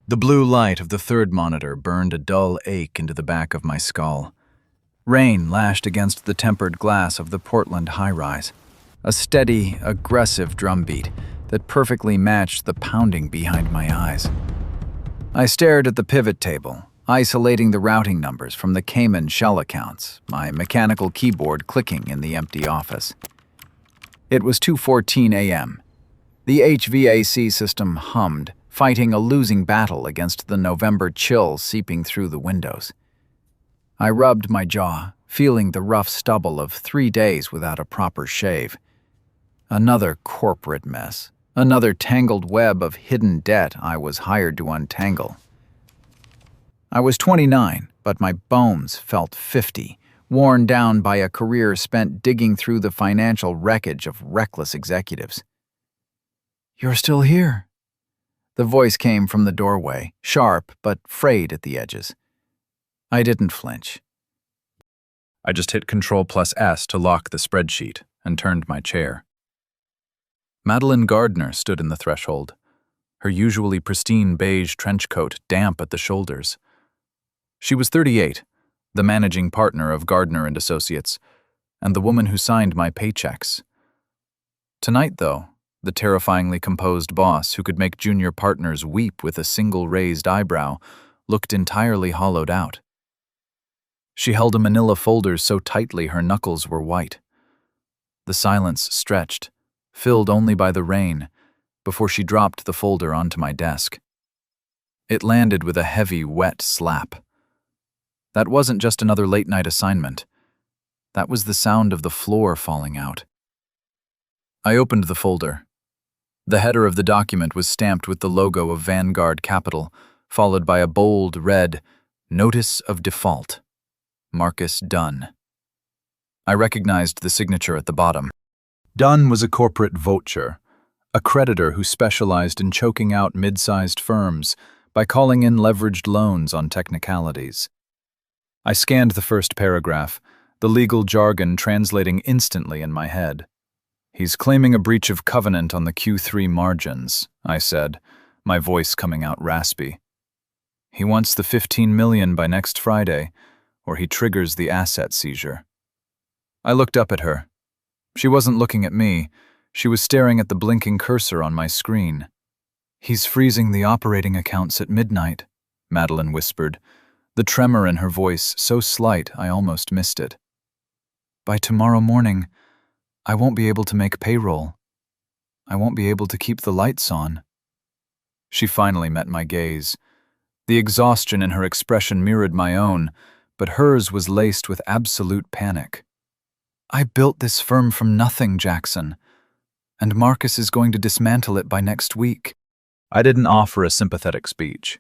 The blue light of the third monitor burned a dull ache into the back of my skull. Rain lashed against the tempered glass of the Portland high-rise, a steady, aggressive drumbeat that perfectly matched the pounding behind my eyes. I stared at the pivot table, isolating the routing numbers from the Cayman shell accounts, my mechanical keyboard clicking in the empty office. It was 2:14 a.m. The HVAC system hummed, fighting a losing battle against the November chill seeping through the windows. I rubbed my jaw, feeling the rough stubble of 3 days without a proper shave. Another corporate mess, another tangled web of hidden debt I was hired to untangle. I was 29, but my bones felt 50, worn down by a career spent digging through the financial wreckage of reckless executives. "You're still here." The voice came from the doorway, sharp but frayed at the edges. I didn't flinch. I just hit Ctrl+S to lock the spreadsheet and turned my chair. Madeline Gardner stood in the threshold, her usually pristine beige trench coat damp at the shoulders. She was 38, the managing partner of Gardner and Associates, and the woman who signed my paychecks. Tonight, though, the terrifyingly composed boss who could make junior partners weep with a single raised eyebrow looked entirely hollowed out. She held a manila folder so tightly her knuckles were white. The silence stretched, filled only by the rain, before she dropped the folder onto my desk. It landed with a heavy, wet slap. That wasn't just another late-night assignment. That was the sound of the floor falling out. I opened the folder. The header of the document was stamped with the logo of Vanguard Capital, followed by a bold, red, "Notice of Default. Marcus Dunn." I recognized the signature at the bottom. Dunn was a corporate vulture, a creditor who specialized in choking out mid-sized firms by calling in leveraged loans on technicalities. I scanned the first paragraph, the legal jargon translating instantly in my head. "He's claiming a breach of covenant on the Q3 margins," I said, my voice coming out raspy. "He wants the $15 million by next Friday, or he triggers the asset seizure." I looked up at her. She wasn't looking at me. She was staring at the blinking cursor on my screen. "He's freezing the operating accounts at midnight," Madeline whispered, the tremor in her voice so slight I almost missed it. "By tomorrow morning, I won't be able to make payroll. I won't be able to keep the lights on." She finally met my gaze. The exhaustion in her expression mirrored my own, but hers was laced with absolute panic. "I built this firm from nothing, Jackson, and Marcus is going to dismantle it by next week." I didn't offer a sympathetic speech.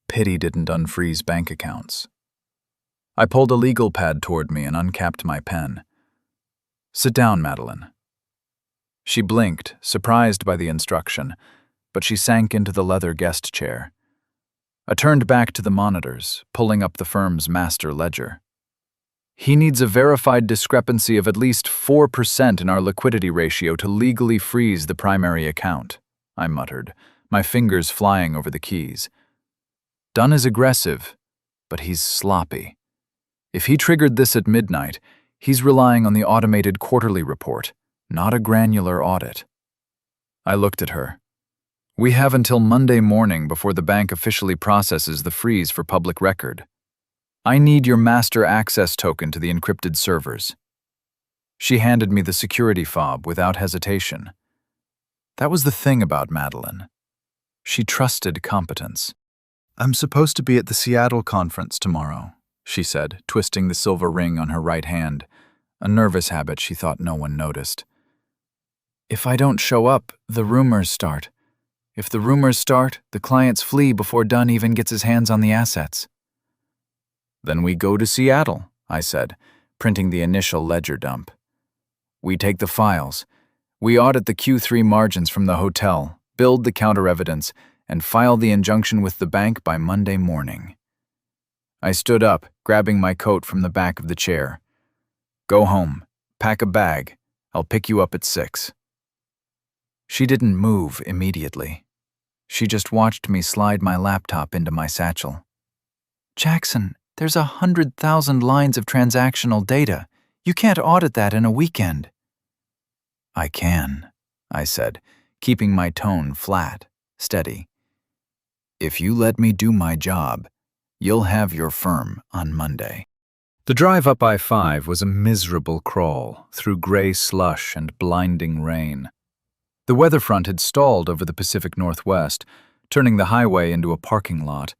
Pity didn't unfreeze bank accounts. I pulled a legal pad toward me and uncapped my pen. "Sit down, Madeline." She blinked, surprised by the instruction, but she sank into the leather guest chair. I turned back to the monitors, pulling up the firm's master ledger. "He needs a verified discrepancy of at least 4% in our liquidity ratio to legally freeze the primary account," I muttered, my fingers flying over the keys. "Dunn is aggressive, but he's sloppy. If he triggered this at midnight, he's relying on the automated quarterly report, not a granular audit." I looked at her. "We have until Monday morning before the bank officially processes the freeze for public record. I need your master access token to the encrypted servers." She handed me the security fob without hesitation. That was the thing about Madeline. She trusted competence. "I'm supposed to be at the Seattle conference tomorrow," she said, twisting the silver ring on her right hand, a nervous habit she thought no one noticed. "If I don't show up, the rumors start. If the rumors start, the clients flee before Dunn even gets his hands on the assets." "Then we go to Seattle," I said, printing the initial ledger dump. "We take the files. We audit the Q3 margins from the hotel, build the counter-evidence, and file the injunction with the bank by Monday morning." I stood up, grabbing my coat from the back of the chair. "Go home. Pack a bag. I'll pick you up at 6. She didn't move immediately. She just watched me slide my laptop into my satchel. Jackson, there's 100,000 lines of transactional data. You can't audit that in a weekend. I can, I said, keeping my tone flat, steady. If you let me do my job, you'll have your firm on Monday. The drive up I-5 was a miserable crawl through gray slush and blinding rain. The weather front had stalled over the Pacific Northwest, turning the highway into a parking lot.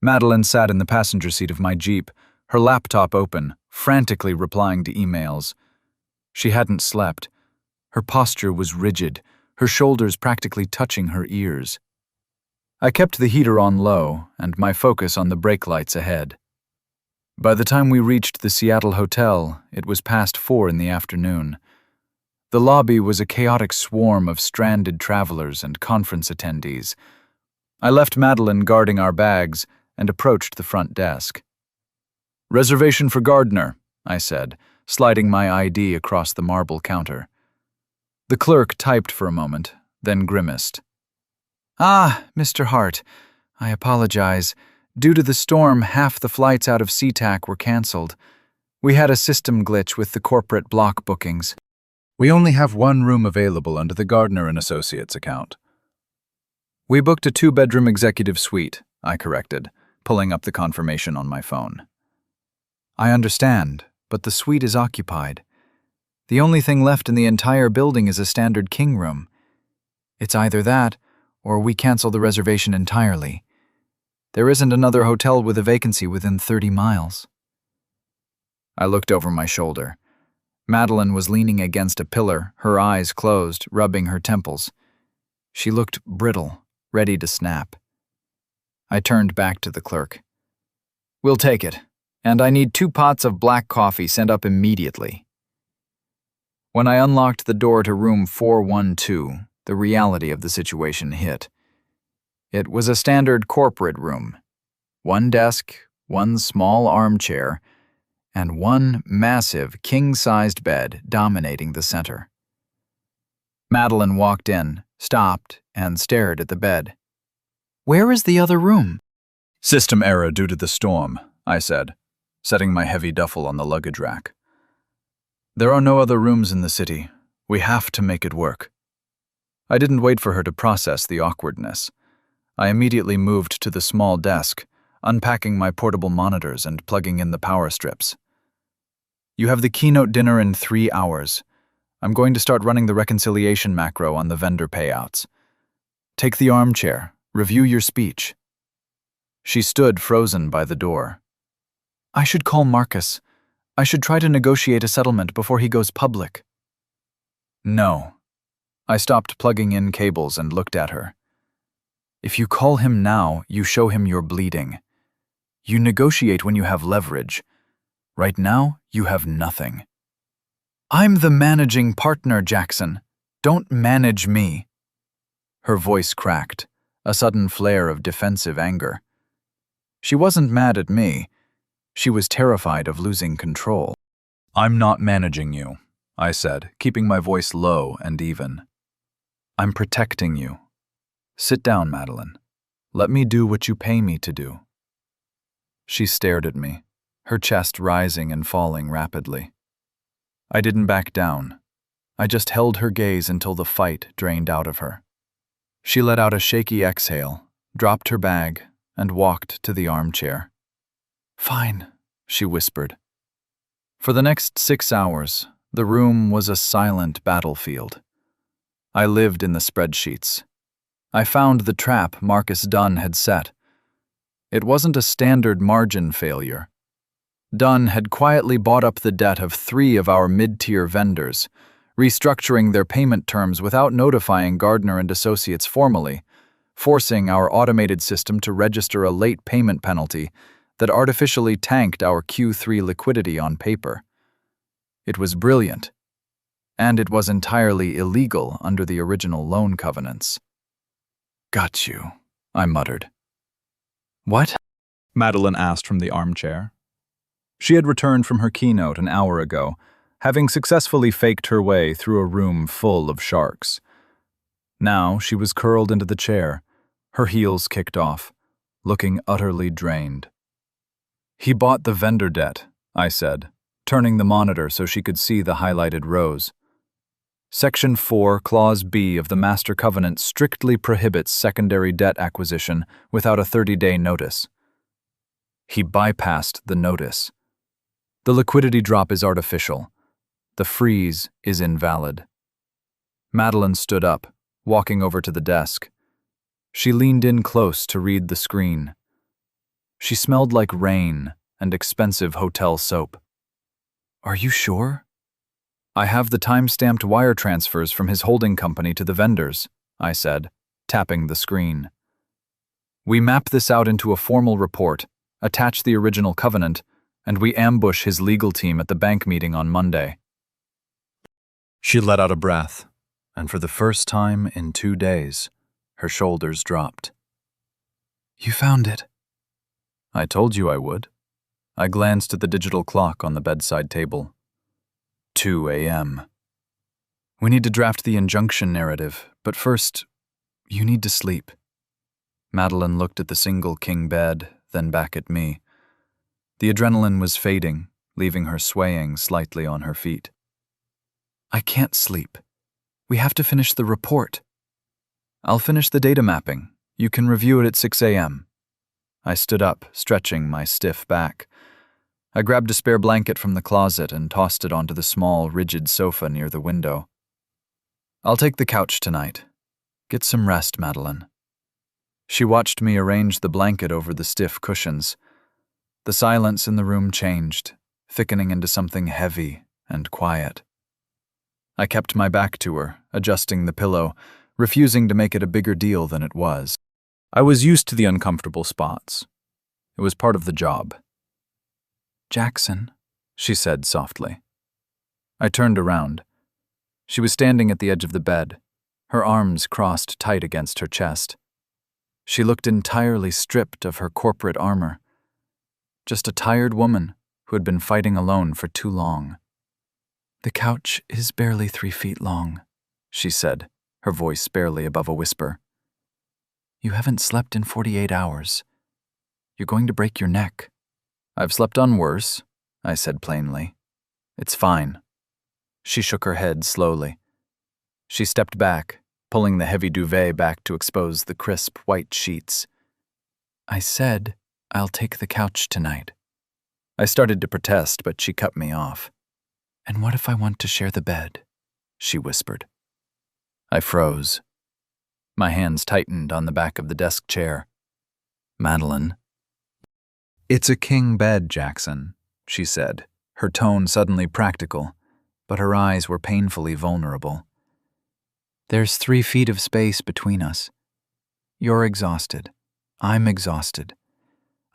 Madeline sat in the passenger seat of my Jeep, her laptop open, frantically replying to emails. She hadn't slept. Her posture was rigid, her shoulders practically touching her ears. I kept the heater on low and my focus on the brake lights ahead. By the time we reached the Seattle hotel, it was past 4 in the afternoon. The lobby was a chaotic swarm of stranded travelers and conference attendees. I left Madeline guarding our bags and approached the front desk. "Reservation for Gardner," I said, sliding my ID across the marble counter. The clerk typed for a moment, then grimaced. "Ah, Mr. Hart, I apologize. Due to the storm, half the flights out of SeaTac were canceled. We had a system glitch with the corporate block bookings. We only have one room available under the Gardner & Associates account." "We booked a 2-bedroom executive suite," I corrected, pulling up the confirmation on my phone. "I understand, but the suite is occupied. The only thing left in the entire building is a standard king room. It's either that, or we cancel the reservation entirely. There isn't another hotel with a vacancy within 30 miles. I looked over my shoulder. Madeline was leaning against a pillar, her eyes closed, rubbing her temples. She looked brittle, ready to snap. I turned back to the clerk. "We'll take it, and I need 2 pots of black coffee sent up immediately." When I unlocked the door to room 412, the reality of the situation hit. It was a standard corporate room. 1 desk, 1 small armchair, and 1 massive king-sized bed dominating the center. Madeline walked in, stopped, and stared at the bed. "Where is the other room?" "System error due to the storm," I said, setting my heavy duffel on the luggage rack. "There are no other rooms in the city. We have to make it work." I didn't wait for her to process the awkwardness. I immediately moved to the small desk, unpacking my portable monitors and plugging in the power strips. "You have the keynote dinner in 3 hours. I'm going to start running the reconciliation macro on the vendor payouts. Take the armchair. Review your speech." She stood frozen by the door. "I should call Marcus. I should try to negotiate a settlement before he goes public." "No." I stopped plugging in cables and looked at her. "If you call him now, you show him you're bleeding. You negotiate when you have leverage. Right now, you have nothing." "I'm the managing partner, Jackson. Don't manage me." Her voice cracked, a sudden flare of defensive anger. She wasn't mad at me. She was terrified of losing control. "I'm not managing you," I said, keeping my voice low and even. "I'm protecting you. Sit down, Madeline. Let me do what you pay me to do." She stared at me, her chest rising and falling rapidly. I didn't back down. I just held her gaze until the fight drained out of her. She let out a shaky exhale, dropped her bag, and walked to the armchair. "Fine," she whispered. For the next 6 hours, the room was a silent battlefield. I lived in the spreadsheets. I found the trap Marcus Dunn had set. It wasn't a standard margin failure. Dunn had quietly bought up the debt of 3 of our mid-tier vendors, restructuring their payment terms without notifying Gardner & Associates formally, forcing our automated system to register a late payment penalty that artificially tanked our Q3 liquidity on paper. It was brilliant, and it was entirely illegal under the original loan covenants. "Got you," I muttered. "What?" Madeline asked from the armchair. She had returned from her keynote an hour ago, having successfully faked her way through a room full of sharks. Now she was curled into the chair, Her heels kicked off, looking utterly drained. "He bought the vendor debt," I said, turning the monitor so she could see the highlighted rows. Section 4, Clause B of the Master Covenant strictly prohibits secondary debt acquisition without a 30-day notice. He bypassed the notice. The liquidity drop is artificial. The freeze is invalid. Madeline stood up, walking over to the desk. She leaned in close to read the screen. She smelled like rain and expensive hotel soap. "Are you sure?" "I have the time-stamped wire transfers from his holding company to the vendors," I said, tapping the screen. "We map this out into a formal report, attach the original covenant, and we ambush his legal team at the bank meeting on Monday." She let out a breath, and for the first time in 2 days, her shoulders dropped. "You found it." "I told you I would." I glanced at the digital clock on the bedside table. 2 a.m. "We need to draft the injunction narrative, but first, you need to sleep." Madeline looked at the single king bed, then back at me. The adrenaline was fading, leaving her swaying slightly on her feet. "I can't sleep. We have to finish the report." "I'll finish the data mapping. You can review it at 6 a.m. I stood up, stretching my stiff back. I grabbed a spare blanket from the closet and tossed it onto the small, rigid sofa near the window. "I'll take the couch tonight. Get some rest, Madeline." She watched me arrange the blanket over the stiff cushions. The silence in the room changed, thickening into something heavy and quiet. I kept my back to her, adjusting the pillow, refusing to make it a bigger deal than it was. I was used to the uncomfortable spots. It was part of the job. "Jackson," she said softly. I turned around. She was standing at the edge of the bed, her arms crossed tight against her chest. She looked entirely stripped of her corporate armor. Just a tired woman who had been fighting alone for too long. "The couch is barely 3 feet long," she said, her voice barely above a whisper. "You haven't slept in 48 hours. You're going to break your neck." "I've slept on worse," I said plainly. "It's fine." She shook her head slowly. She stepped back, pulling the heavy duvet back to expose the crisp white sheets. "I said I'll take the couch tonight." I started to protest, but she cut me off. "And what if I want to share the bed?" she whispered. I froze. My hands tightened on the back of the desk chair. "Madeline." "It's a king bed, Jackson," she said, her tone suddenly practical, but her eyes were painfully vulnerable. "There's 3 feet of space between us. You're exhausted. I'm exhausted.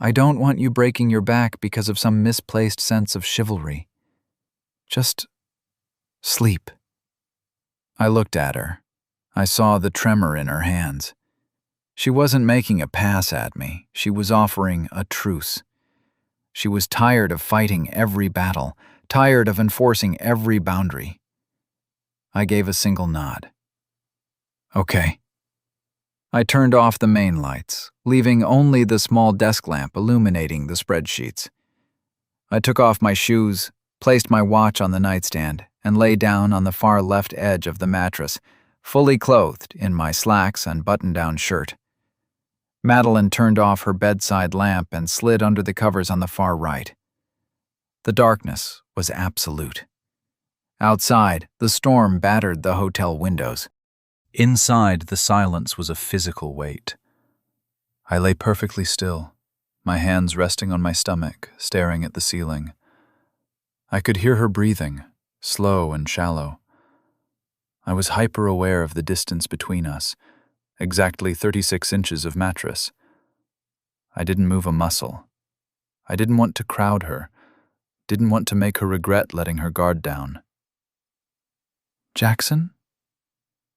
I don't want you breaking your back because of some misplaced sense of chivalry. Just sleep." I looked at her. I saw the tremor in her hands. She wasn't making a pass at me. She was offering a truce. She was tired of fighting every battle, tired of enforcing every boundary. I gave a single nod. "Okay." I turned off the main lights, leaving only the small desk lamp illuminating the spreadsheets. I took off my shoes, placed my watch on the nightstand, and lay down on the far left edge of the mattress, fully clothed in my slacks and button-down shirt. Madeline turned off her bedside lamp and slid under the covers on the far right. The darkness was absolute. Outside, the storm battered the hotel windows. Inside, the silence was a physical weight. I lay perfectly still, my hands resting on my stomach, staring at the ceiling. I could hear her breathing, slow and shallow. I was hyper-aware of the distance between us, exactly 36 inches of mattress. I didn't move a muscle. I didn't want to crowd her, didn't want to make her regret letting her guard down. "Jackson?"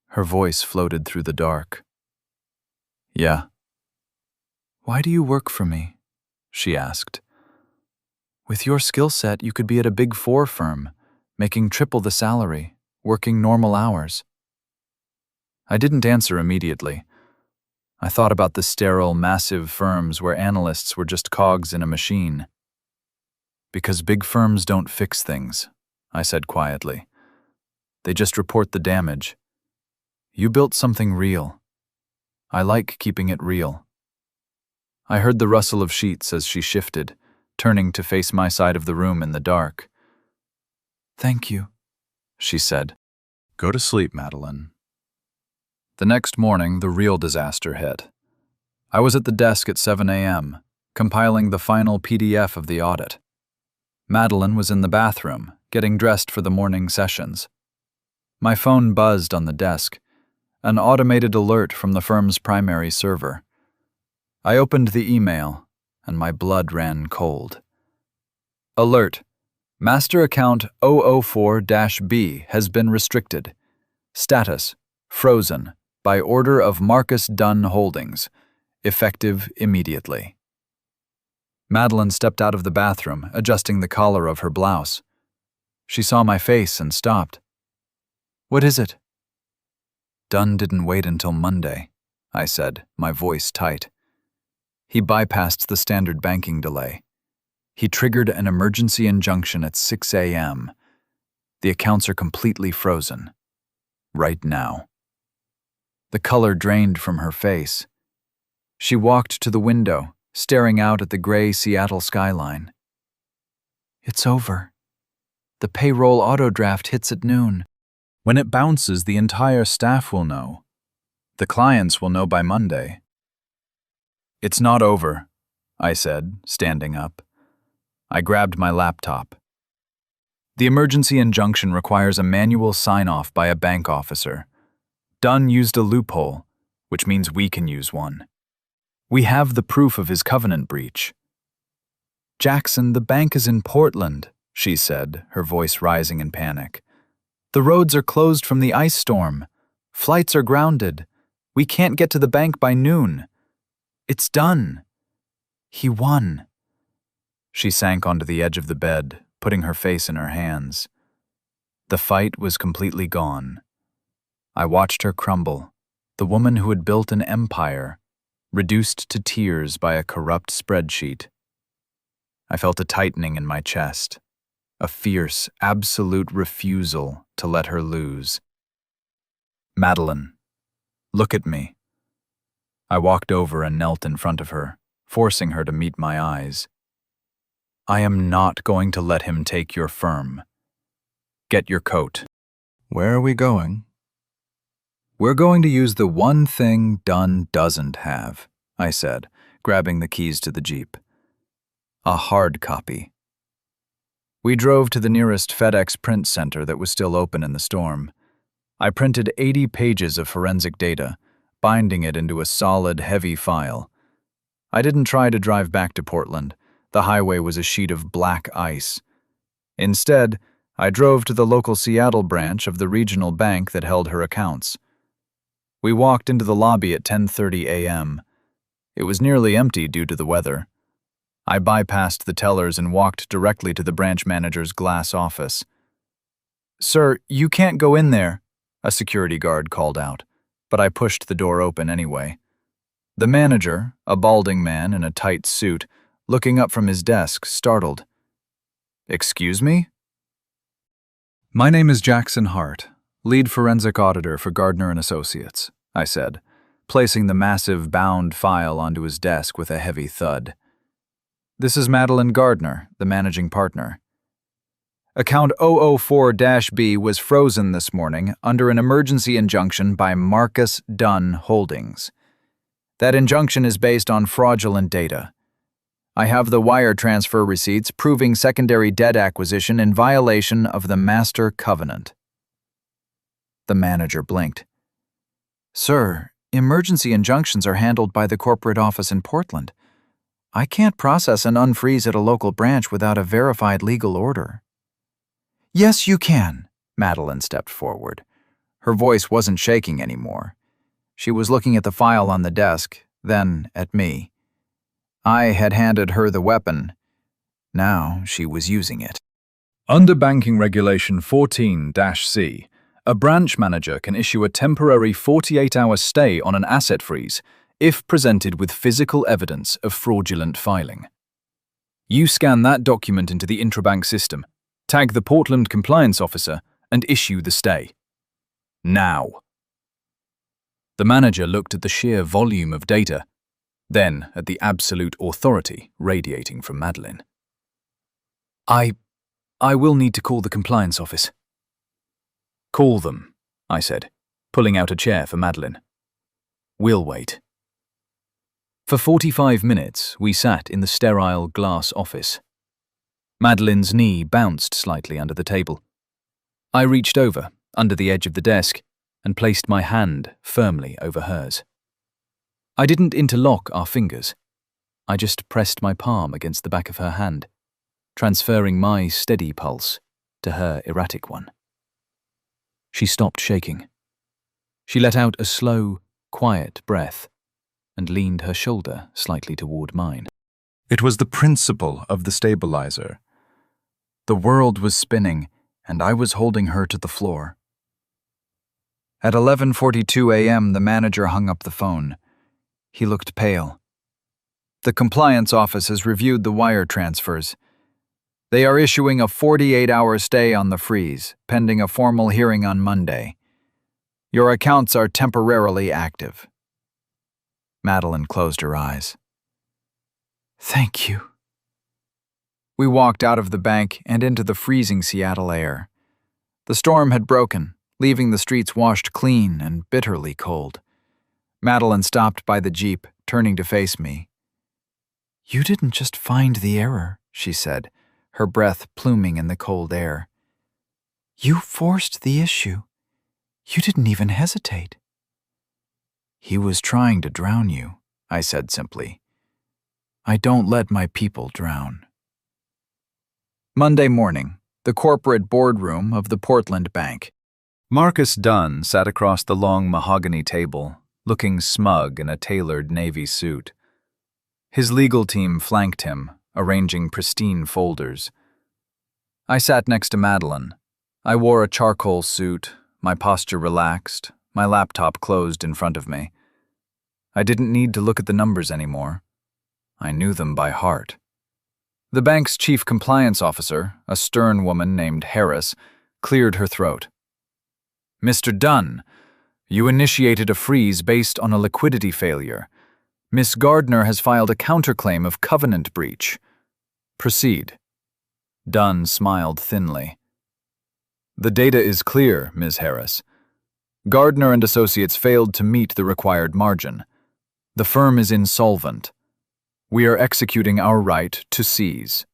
Her voice floated through the dark. "Yeah." "Why do you work for me?" she asked. "With your skill set, you could be at a Big 4 firm, making triple the salary, working normal hours." I didn't answer immediately. I thought about the sterile, massive firms where analysts were just cogs in a machine. Because big firms don't fix things, I said quietly. They just report the damage. You built something real. I like keeping it real. I heard the rustle of sheets as she shifted, turning to face my side of the room in the dark. Thank you, she said. Go to sleep, Madeline. The next morning, the real disaster hit. I was at the desk at 7 a.m., compiling the final PDF of the audit. Madeline was in the bathroom, getting dressed for the morning sessions. My phone buzzed on the desk, an automated alert from the firm's primary server. I opened the email, and my blood ran cold. Alert. Master account 004-B has been restricted. Status: frozen, by order of Marcus Dunn Holdings, effective immediately. Madeline stepped out of the bathroom, adjusting the collar of her blouse. She saw my face and stopped. What is it? Dunn didn't wait until Monday, I said, my voice tight. He bypassed the standard banking delay. He triggered an emergency injunction at 6 a.m. The accounts are completely frozen. Right now. The color drained from her face. She walked to the window, staring out at the gray Seattle skyline. It's over. The payroll autodraft hits at noon. When it bounces, the entire staff will know. The clients will know by Monday. It's not over, I said, standing up. I grabbed my laptop. The emergency injunction requires a manual sign-off by a bank officer. Dunn used a loophole, which means we can use one. We have the proof of his covenant breach. Jackson, the bank is in Portland, she said, her voice rising in panic. The roads are closed from the ice storm. Flights are grounded. We can't get to the bank by noon. It's done. He won. She sank onto the edge of the bed, putting her face in her hands. The fight was completely gone. I watched her crumble, the woman who had built an empire, reduced to tears by a corrupt spreadsheet. I felt a tightening in my chest, a fierce, absolute refusal to let her lose. Madeline, look at me. I walked over and knelt in front of her, forcing her to meet my eyes. I am not going to let him take your firm. Get your coat. Where are we going? We're going to use the one thing Dunn doesn't have, I said, grabbing the keys to the Jeep. A hard copy. We drove to the nearest FedEx print center that was still open in the storm. I printed 80 pages of forensic data, binding it into a solid, heavy file. I didn't try to drive back to Portland. The highway was a sheet of black ice. Instead, I drove to the local Seattle branch of the regional bank that held her accounts. We walked into the lobby at 10:30 a.m. It was nearly empty due to the weather. I bypassed the tellers and walked directly to the branch manager's glass office. "Sir, you can't go in there," a security guard called out, but I pushed the door open anyway. The manager, a balding man in a tight suit, looking up from his desk, startled. "Excuse me?" "My name is Jackson Hart, lead forensic auditor for Gardner & Associates," I said, placing the massive bound file onto his desk with a heavy thud. "This is Madeline Gardner, the managing partner. Account 004-B was frozen this morning under an emergency injunction by Marcus Dunn Holdings. That injunction is based on fraudulent data. I have the wire transfer receipts proving secondary debt acquisition in violation of the Master Covenant." The manager blinked. "Sir, emergency injunctions are handled by the corporate office in Portland. I can't process an unfreeze at a local branch without a verified legal order." "Yes, you can," Madeline stepped forward. Her voice wasn't shaking anymore. She was looking at the file on the desk, then at me. I had handed her the weapon. Now she was using it. Under Banking Regulation 14-C, a branch manager can issue a temporary 48-hour stay on an asset freeze if presented with physical evidence of fraudulent filing. You scan that document into the intrabank system, tag the Portland compliance officer, and issue the stay. Now. The manager looked at the sheer volume of data, then at the absolute authority radiating from Madeline. I will need to call the compliance office. Call them, I said, pulling out a chair for Madeline. We'll wait. For 45 minutes, we sat in the sterile glass office. Madeline's knee bounced slightly under the table. I reached over, under the edge of the desk, and placed my hand firmly over hers. I didn't interlock our fingers. I just pressed my palm against the back of her hand, transferring my steady pulse to her erratic one. She stopped shaking. She let out a slow, quiet breath and leaned her shoulder slightly toward mine. It was the principle of the stabilizer. The world was spinning, and I was holding her to the floor. At 11:42 a.m., the manager hung up the phone. He looked pale. The compliance office has reviewed the wire transfers. They are issuing a 48-hour stay on the freeze, pending a formal hearing on Monday. Your accounts are temporarily active. Madeline closed her eyes. Thank you. We walked out of the bank and into the freezing Seattle air. The storm had broken, leaving the streets washed clean and bitterly cold. Madeline stopped by the Jeep, turning to face me. You didn't just find the error, she said, her breath pluming in the cold air. You forced the issue. You didn't even hesitate. He was trying to drown you, I said simply. I don't let my people drown. Monday morning, the corporate boardroom of the Portland Bank. Marcus Dunn sat across the long mahogany table, looking smug in a tailored navy suit. His legal team flanked him, arranging pristine folders. I sat next to Madeline. I wore a charcoal suit, my posture relaxed, my laptop closed in front of me. I didn't need to look at the numbers anymore. I knew them by heart. The bank's chief compliance officer, a stern woman named Harris, cleared her throat. Mr. Dunn, you initiated a freeze based on a liquidity failure. Miss Gardner has filed a counterclaim of covenant breach. Proceed. Dunn smiled thinly. The data is clear, Ms. Harris. Gardner and Associates failed to meet the required margin. The firm is insolvent. We are executing our right to seize.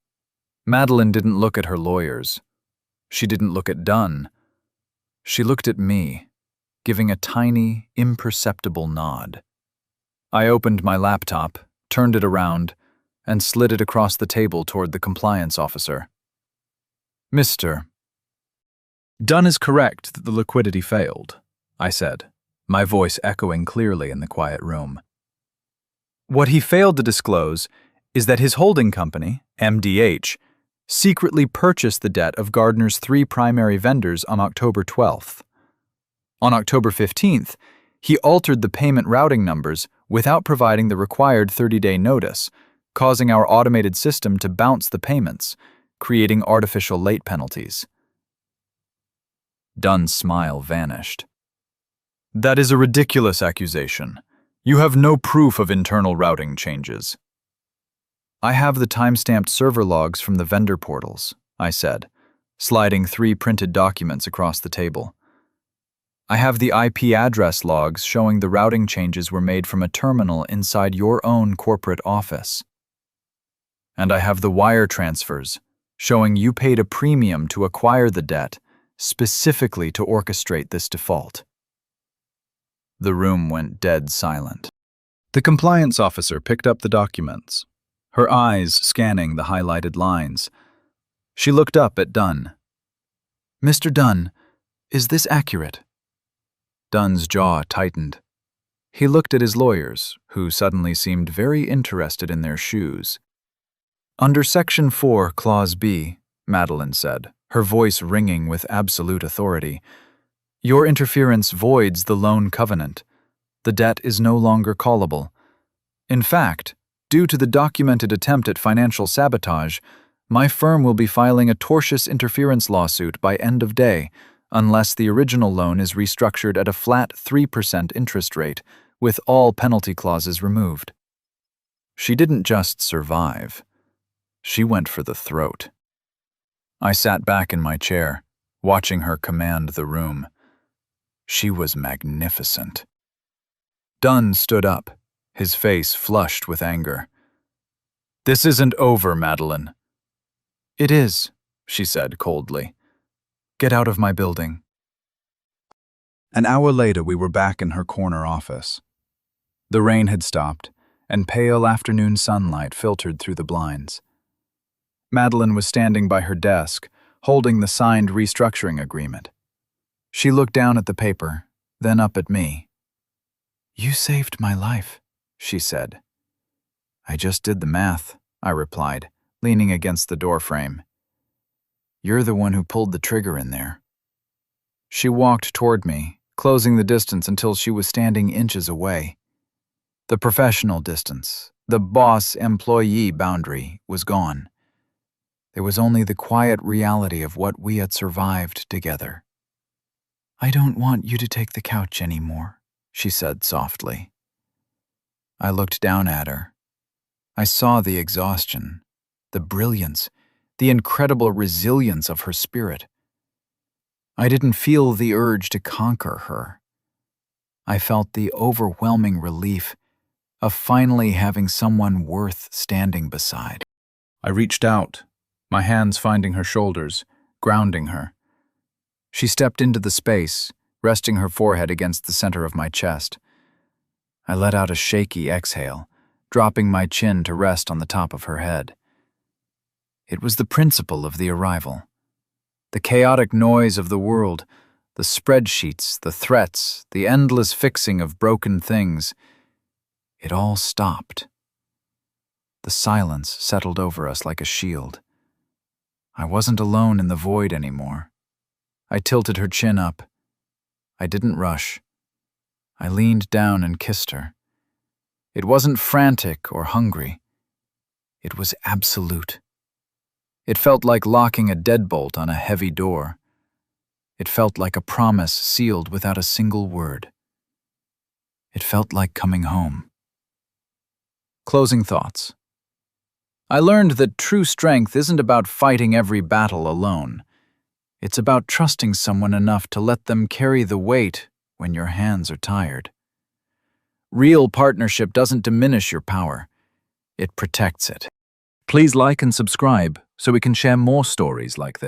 Madeline didn't look at her lawyers. She didn't look at Dunn. She looked at me, giving a tiny, imperceptible nod. I opened my laptop, turned it around, and slid it across the table toward the compliance officer. Mr. Dunn is correct that the liquidity failed, I said, my voice echoing clearly in the quiet room. What he failed to disclose is that his holding company, MDH, secretly purchased the debt of Gardner's 3 primary vendors on October 12th. On October 15th, he altered the payment routing numbers without providing the required 30-day notice, causing our automated system to bounce the payments, creating artificial late penalties. Dunn's smile vanished. That is a ridiculous accusation. You have no proof of internal routing changes. I have the timestamped server logs from the vendor portals, I said, sliding 3 printed documents across the table. I have the IP address logs showing the routing changes were made from a terminal inside your own corporate office. And I have the wire transfers showing you paid a premium to acquire the debt, specifically to orchestrate this default. The room went dead silent. The compliance officer picked up the documents, her eyes scanning the highlighted lines. She looked up at Dunn. Mr. Dunn, is this accurate? Dunn's jaw tightened. He looked at his lawyers, who suddenly seemed very interested in their shoes. Under Section 4, Clause B, Madeline said, her voice ringing with absolute authority, your interference voids the loan covenant. The The debt is no longer callable. In fact, due to the documented attempt at financial sabotage, my firm will be filing a tortious interference lawsuit by end of day, unless the original loan is restructured at a flat 3% interest rate, with all penalty clauses removed. She didn't just survive. She went for the throat. I sat back in my chair, watching her command the room. She was magnificent. Dunn stood up, his face flushed with anger. "This isn't over, Madeline." "It is," she said coldly. "Get out of my building." An hour later, we were back in her corner office. The rain had stopped, and pale afternoon sunlight filtered through the blinds. Madeline was standing by her desk, holding the signed restructuring agreement. She looked down at the paper, then up at me. "You saved my life," she said. "I just did the math," I replied, leaning against the doorframe. "You're the one who pulled the trigger in there." She walked toward me, closing the distance until she was standing inches away. The professional distance, the boss-employee boundary, was gone. There was only the quiet reality of what we had survived together. "I don't want you to take the couch anymore," she said softly. I looked down at her. I saw the exhaustion, the brilliance, the incredible resilience of her spirit. I didn't feel the urge to conquer her. I felt the overwhelming relief of finally having someone worth standing beside. I reached out, my hands finding her shoulders, grounding her. She stepped into the space, resting her forehead against the center of my chest. I let out a shaky exhale, dropping my chin to rest on the top of her head. It was the principle of the arrival. The chaotic noise of the world, the spreadsheets, the threats, the endless fixing of broken things. It all stopped. The silence settled over us like a shield. I wasn't alone in the void anymore. I tilted her chin up. I didn't rush. I leaned down and kissed her. It wasn't frantic or hungry. It was absolute. It felt like locking a deadbolt on a heavy door. It felt like a promise sealed without a single word. It felt like coming home. Closing thoughts. I learned that true strength isn't about fighting every battle alone. It's about trusting someone enough to let them carry the weight when your hands are tired. Real partnership doesn't diminish your power. It protects it. Please like and subscribe so we can share more stories like this.